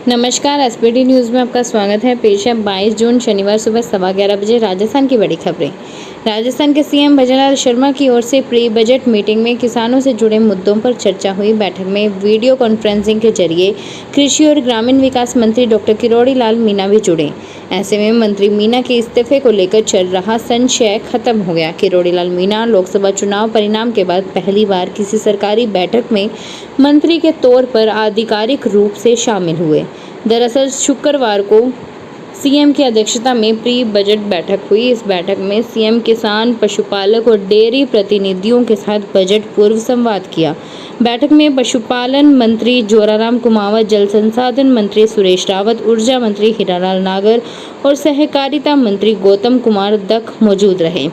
नमस्कार, SPD news में आपका स्वागत है। पेश है 22 जून शनिवार सुबह 11:15 बजे राजस्थान की बड़ी खबरें। राजस्थान के सीएम भजनलाल शर्मा की ओर से प्री बजट मीटिंग में किसानों से जुड़े मुद्दों पर चर्चा हुई। बैठक में वीडियो कॉन्फ्रेंसिंग के जरिए कृषि और ग्रामीण विकास मंत्री डॉक्टर किरोड़ी लाल मीणा भी जुड़े। ऐसे में मंत्री मीणा के इस्तीफे को लेकर चल रहा संशय खत्म हो गया। किरोड़ी लाल मीणा लोकसभा चुनाव परिणाम के बाद पहली बार किसी सरकारी बैठक में मंत्री के तौर पर आधिकारिक रूप से शामिल हुए। दरअसल शुक्रवार को सीएम की अध्यक्षता में प्री बजट बैठक हुई। इस बैठक में सीएम किसान, पशुपालक और डेयरी प्रतिनिधियों के साथ बजट पूर्व संवाद किया। बैठक में पशुपालन मंत्री जोराराम कुमावत, जल संसाधन मंत्री सुरेश रावत, ऊर्जा मंत्री हीरालाल नागर और सहकारिता मंत्री गौतम कुमार दख मौजूद रहे।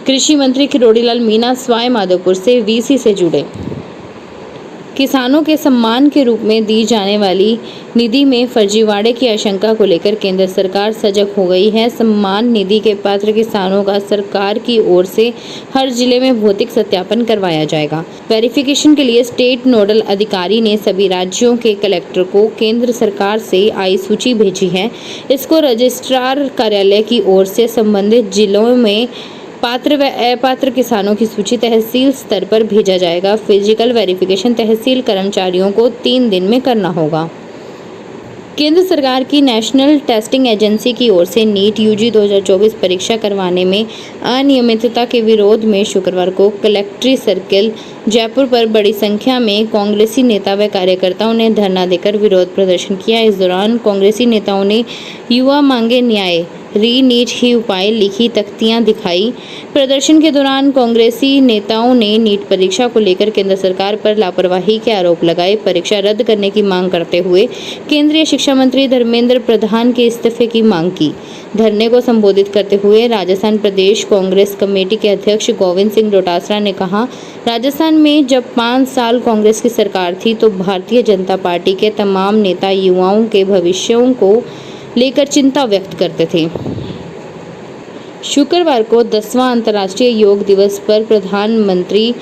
कृषि मंत्री किरोड़ी लाल मीणा सवाई माधोपुर से वीसी से जुड़े। किसानों के सम्मान के रूप में दी जाने वाली निधि में फर्जीवाड़े की आशंका को लेकर केंद्र सरकार सजग हो गई है। सम्मान निधि के पात्र किसानों का सरकार की ओर से हर जिले में भौतिक सत्यापन करवाया जाएगा। वेरिफिकेशन के लिए स्टेट नोडल अधिकारी ने सभी राज्यों के कलेक्टर को केंद्र सरकार से आई सूची भेजी है। इसको रजिस्ट्रार कार्यालय की ओर से संबंधित जिलों में पात्र व अपात्र किसानों की सूची तहसील स्तर पर भेजा जाएगा। फिजिकल वेरिफिकेशन तहसील कर्मचारियों को 3 दिन में करना होगा। केंद्र सरकार की नेशनल टेस्टिंग एजेंसी की ओर से नीट यूजी 2024 परीक्षा करवाने में अनियमितता के विरोध में शुक्रवार को कलेक्ट्रेट सर्किल जयपुर पर बड़ी संख्या में कांग्रेसी नेता व कार्यकर्ताओं ने धरना देकर विरोध प्रदर्शन किया। इस दौरान कांग्रेसी नेताओं ने युवा मांगे न्याय, री नीट ही उपाय लिखी तख्तियां दिखाई। प्रदर्शन के दौरान कांग्रेसी नेताओं ने नीट परीक्षा को लेकर केंद्र सरकार पर लापरवाही के आरोप लगाए। परीक्षा रद्द करने की मांग करते हुए केंद्रीय शिक्षा मंत्री धर्मेंद्र प्रधान के इस्तीफे की मांग की। धरने को संबोधित करते हुए राजस्थान प्रदेश कांग्रेस कमेटी के अध्यक्ष गोविंद सिंह डोटासरा ने कहा, राजस्थान में जब 5 साल कांग्रेस की सरकार थी तो भारतीय जनता पार्टी के तमाम नेता युवाओं के भविष्यों को लेकर चिंता व्यक्त करते थे। शुक्रवार को 10वां अंतर्राष्ट्रीय योग दिवस पर प्रधानमंत्री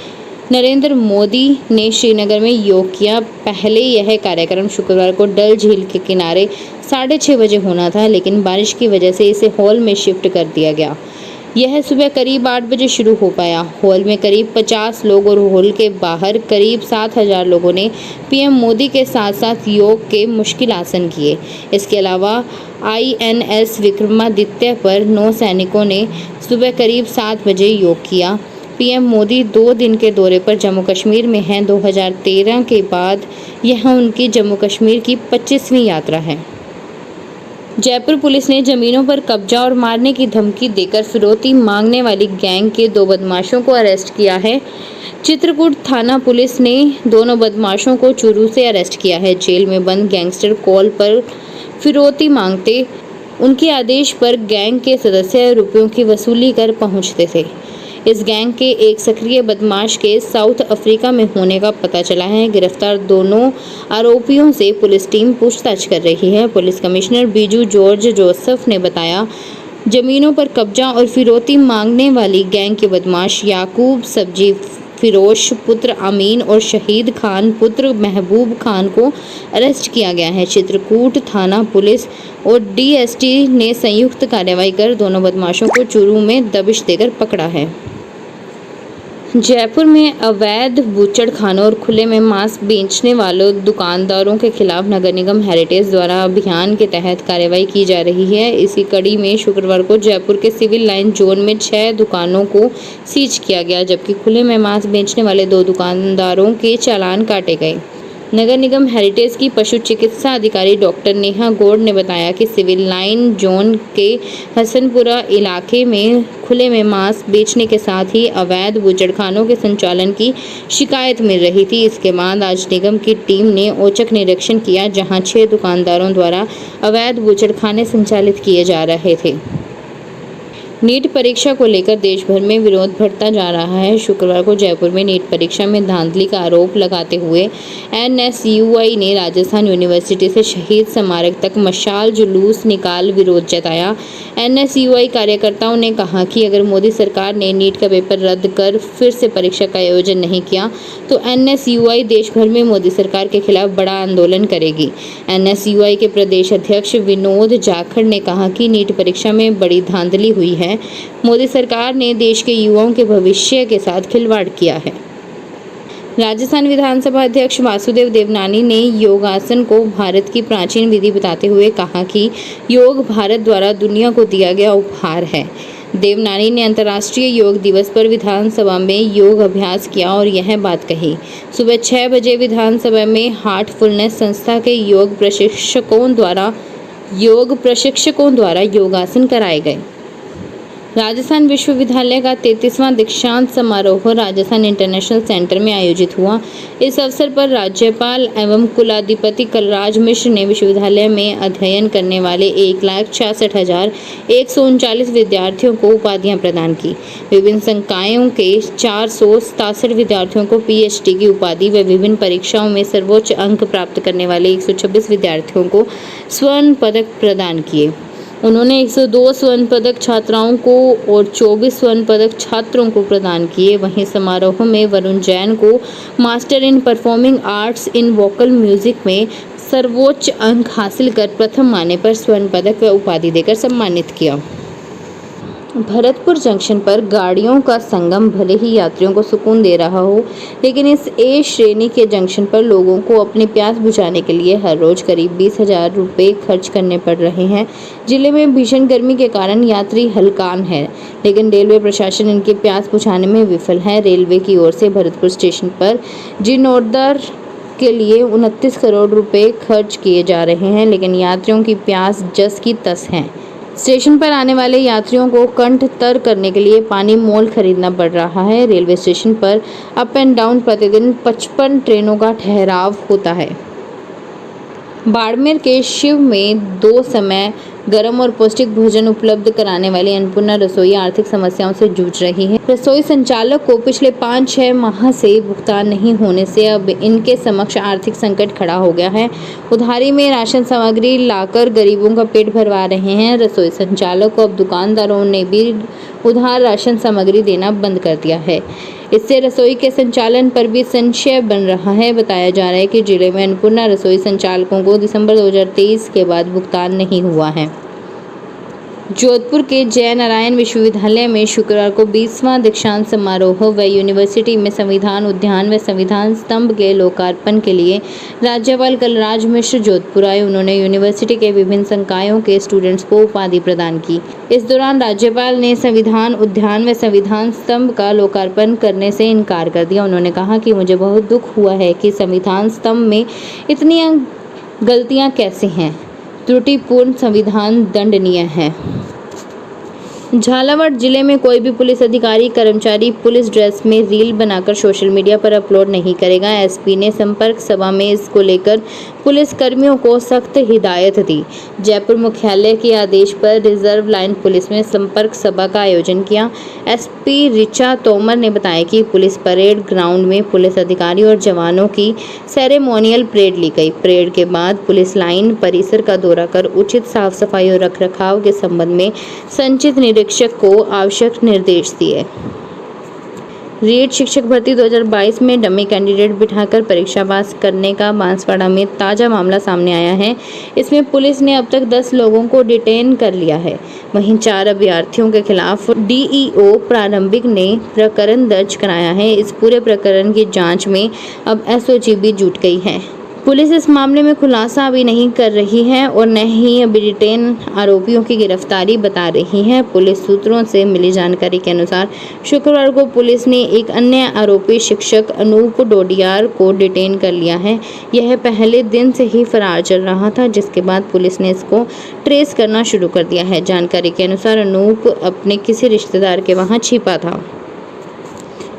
नरेंद्र मोदी ने श्रीनगर में योग किया। पहले यह कार्यक्रम शुक्रवार को डल झील के किनारे 6:30 बजे होना था, लेकिन बारिश की वजह से इसे हॉल में शिफ्ट कर दिया गया। यह सुबह करीब 8 बजे शुरू हो पाया। हॉल में करीब 50 लोग और हॉल के बाहर करीब 7,000 लोगों ने पीएम मोदी के साथ साथ योग के मुश्किल आसन किए। इसके अलावा INS विक्रमादित्य पर 9 सैनिकों ने सुबह करीब 7 बजे योग किया। पीएम मोदी 2 दिन के दौरे पर जम्मू कश्मीर में हैं। 2013 के बाद यह उनकी जम्मू कश्मीर की 25वीं यात्रा है। जयपुर पुलिस ने जमीनों पर कब्जा और मारने की धमकी देकर फिरौती मांगने वाली गैंग के 2 बदमाशों को अरेस्ट किया है। चित्रकूट थाना पुलिस ने दोनों बदमाशों को चूरू से अरेस्ट किया है। जेल में बंद गैंगस्टर कॉल पर फिरौती मांगते, उनके आदेश पर गैंग के सदस्य रुपयों की वसूली कर पहुंचते थे। इस गैंग के एक सक्रिय बदमाश के साउथ अफ्रीका में होने का पता चला है। गिरफ्तार दोनों आरोपियों से पुलिस टीम पूछताछ कर रही है। Police commissioner Biju George Joseph ने बताया, जमीनों पर कब्जा और फिरौती मांगने वाली गैंग के बदमाश याकूब सब्जी फिरोश पुत्र अमीन और शहीद खान पुत्र महबूब खान को अरेस्ट किया गया है। चित्रकूट थाना पुलिस और DST ने संयुक्त कार्रवाई कर दोनों बदमाशों को चूरू में दबिश देकर पकड़ा है। जयपुर में अवैध बूचड़खानों और खुले में मांस बेचने वालों दुकानदारों के खिलाफ नगर निगम हेरिटेज द्वारा अभियान के तहत कार्रवाई की जा रही है। इसी कड़ी में शुक्रवार को जयपुर के सिविल लाइन जोन में 6 दुकानों को सीज किया गया, जबकि खुले में मांस बेचने वाले 2 दुकानदारों के चालान काटे गए। नगर निगम हेरिटेज की पशु चिकित्सा अधिकारी डॉक्टर नेहा गौड़ ने बताया कि सिविल लाइन जोन के हसनपुरा इलाके में खुले में मांस बेचने के साथ ही अवैध बूचड़खानों के संचालन की शिकायत मिल रही थी। इसके बाद आज निगम की टीम ने औचक निरीक्षण किया, जहां 6 दुकानदारों द्वारा अवैध बूचड़खाने संचालित किए जा रहे थे। नीट परीक्षा को लेकर देश भर में विरोध बढ़ता जा रहा है। शुक्रवार को जयपुर में नीट परीक्षा में धांधली का आरोप लगाते हुए एनएसयूआई ने राजस्थान यूनिवर्सिटी से शहीद स्मारक तक मशाल जुलूस निकाल विरोध जताया। एनएसयूआई कार्यकर्ताओं ने कहा कि अगर मोदी सरकार ने नीट का पेपर रद्द कर फिर से परीक्षा का आयोजन नहीं किया तो एनएसयूआई देश भर में मोदी सरकार के खिलाफ बड़ा आंदोलन करेगी। एनएसयूआई के प्रदेश अध्यक्ष विनोद जाखड़ ने कहा कि नीट परीक्षा में बड़ी धांधली हुई है। मोदी सरकार ने देश के युवाओं के भविष्य के साथ खिलवाड़ किया है। राजस्थान विधानसभा अध्यक्ष वासुदेव देवनानी ने योगासन को भारत की प्राचीन विधि बताते हुए कहा कि योग भारत द्वारा दुनिया को दिया गया उपहार है। देवनानी ने अंतर्राष्ट्रीय योग दिवस पर विधानसभा में योग अभ्यास किया और यह बात कही। सुबह 6 बजे विधानसभा में हार्टफुलनेस संस्था के योग प्रशिक्षकों द्वारा योगासन कराए गए। राजस्थान विश्वविद्यालय का 33वां दीक्षांत समारोह राजस्थान इंटरनेशनल सेंटर में आयोजित हुआ। इस अवसर पर राज्यपाल एवं कुलाधिपति कलराज मिश्र ने विश्वविद्यालय में अध्ययन करने वाले 1,66,139 विद्यार्थियों को उपाधियां प्रदान की। विभिन्न संकायों के 467 विद्यार्थियों को पीएचडी की उपाधि व विभिन्न परीक्षाओं में सर्वोच्च अंक प्राप्त करने वाले 126 विद्यार्थियों को स्वर्ण पदक प्रदान किए। उन्होंने 102 स्वर्ण पदक छात्राओं को और 24 स्वर्ण पदक छात्रों को प्रदान किए। वहीं समारोह में वरुण जैन को master in performing arts in vocal music में सर्वोच्च अंक हासिल कर प्रथम आने पर स्वर्ण पदक व उपाधि देकर सम्मानित किया। भरतपुर जंक्शन पर गाड़ियों का संगम भले ही यात्रियों को सुकून दे रहा हो, लेकिन इस ए श्रेणी के जंक्शन पर लोगों को अपनी प्यास बुझाने के लिए हर रोज करीब 20,000 रुपये खर्च करने पड़ रहे हैं। जिले में भीषण गर्मी के कारण यात्री हलकान है, लेकिन रेलवे प्रशासन इनकी प्यास बुझाने में विफल है। रेलवे की ओर से भरतपुर स्टेशन पर जीर्णोद्धार के लिए 29 करोड़ रुपए खर्च किए जा रहे हैं, लेकिन यात्रियों की प्यास जस की तस है। स्टेशन पर आने वाले यात्रियों को कंठ तर करने के लिए पानी मोल खरीदना पड़ रहा है। रेलवे स्टेशन पर अप एंड डाउन प्रतिदिन 55 ट्रेनों का ठहराव होता है। बाड़मेर के शिव में 2 समय गर्म और पौष्टिक भोजन उपलब्ध कराने वाली अन्नपूर्णा रसोई आर्थिक समस्याओं से जूझ रही है। रसोई संचालक को पिछले 5-6 माह से भुगतान नहीं होने से अब इनके समक्ष आर्थिक संकट खड़ा हो गया है। उधारी में राशन सामग्री लाकर गरीबों का पेट भरवा रहे हैं। रसोई संचालक को अब दुकानदारों ने भी उधार राशन सामग्री देना बंद कर दिया है। इससे रसोई के संचालन पर भी संशय बन रहा है। बताया जा रहा है कि जिले में अन्नपूर्णा रसोई संचालकों को दिसंबर 2023 के बाद भुगतान नहीं हुआ है। जोधपुर के जय नारायण विश्वविद्यालय में शुक्रवार को 20वां दीक्षांत समारोह व यूनिवर्सिटी में संविधान उद्यान व संविधान स्तंभ के लोकार्पण के लिए राज्यपाल कलराज मिश्र जोधपुर आए। उन्होंने यूनिवर्सिटी के विभिन्न संकायों के स्टूडेंट्स को उपाधि प्रदान की। इस दौरान राज्यपाल ने संविधान उद्यान व संविधान स्तंभ का लोकार्पण करने से इनकार कर दिया। उन्होंने कहा कि मुझे बहुत दुख हुआ है कि संविधान स्तंभ में इतनी गलतियाँ कैसे हैं। त्रुटिपूर्ण संविधान दंडनीय है। झालावाड़ जिले में कोई भी पुलिस अधिकारी कर्मचारी पुलिस ड्रेस में रील बनाकर सोशल मीडिया पर अपलोड नहीं करेगा। एसपी ने संपर्क सभा में इसको लेकर पुलिस कर्मियों को सख्त हिदायत दी। जयपुर मुख्यालय के आदेश पर रिजर्व लाइन पुलिस में संपर्क सभा का आयोजन किया। एसपी ऋचा तोमर ने बताया कि पुलिस परेड ग्राउंड में पुलिस अधिकारी और जवानों की सेरेमोनियल परेड ली गई। परेड के बाद पुलिस लाइन परिसर का दौरा कर उचित साफ सफाई और रखरखाव के संबंध में संचित निरीक्षक को आवश्यक निर्देश दिए। रीट शिक्षक भर्ती 2022 में डमी कैंडिडेट बिठाकर परीक्षा पास करने का बांसवाड़ा में ताज़ा मामला सामने आया है। इसमें पुलिस ने अब तक 10 लोगों को डिटेन कर लिया है। वहीं 4 अभ्यर्थियों के खिलाफ डीईओ प्रारंभिक ने प्रकरण दर्ज कराया है। इस पूरे प्रकरण की जांच में अब एसओजी भी जुट गई है। पुलिस इस मामले में खुलासा अभी नहीं कर रही है और न ही अभी डिटेन आरोपियों की गिरफ्तारी बता रही है। पुलिस सूत्रों से मिली जानकारी के अनुसार शुक्रवार को पुलिस ने एक अन्य आरोपी शिक्षक अनूप डोडियार को डिटेन कर लिया है। यह पहले दिन से ही फरार चल रहा था, जिसके बाद पुलिस ने इसको ट्रेस करना शुरू कर दिया है। जानकारी के अनुसार अनूप अपने किसी रिश्तेदार के वहां छिपा था।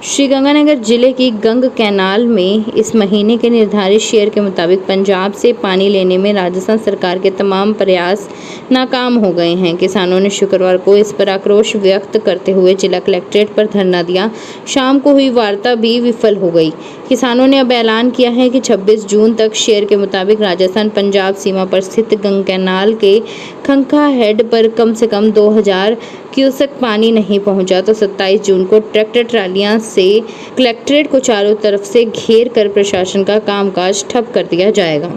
श्रीगंगानगर जिले की गंग कैनाल में इस महीने के निर्धारित शेयर के मुताबिक पंजाब से पानी लेने में राजस्थान सरकार के तमाम प्रयास नाकाम हो गए हैं। किसानों ने शुक्रवार को इस पर आक्रोश व्यक्त करते हुए जिला कलेक्ट्रेट पर धरना दिया। शाम को हुई वार्ता भी विफल हो गई। किसानों ने अब ऐलान किया है कि 26 जून तक शेयर के मुताबिक राजस्थान पंजाब सीमा पर स्थित गंग कैनाल के खंखा हेड पर कम से कम 2000 क्यूसेक पानी नहीं पहुंचा तो 27 जून को ट्रैक्टर ट्रालियां से कलेक्ट्रेट को चारों तरफ से घेर कर प्रशासन का कामकाज ठप कर दिया जाएगा।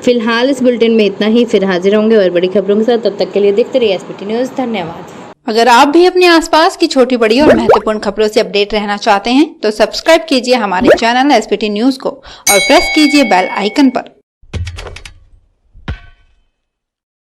फिलहाल इस बुलेटिन में इतना ही। फिर हाजिर होंगे और बड़ी खबरों के साथ। तब तक के लिए देखते रहिए एसपीटी न्यूज। धन्यवाद। अगर आप भी अपने आसपास की छोटी बड़ी और महत्वपूर्ण खबरों से अपडेट रहना चाहते हैं तो सब्सक्राइब कीजिए हमारे चैनल एसपीटी न्यूज को और प्रेस कीजिए बेल आइकन पर।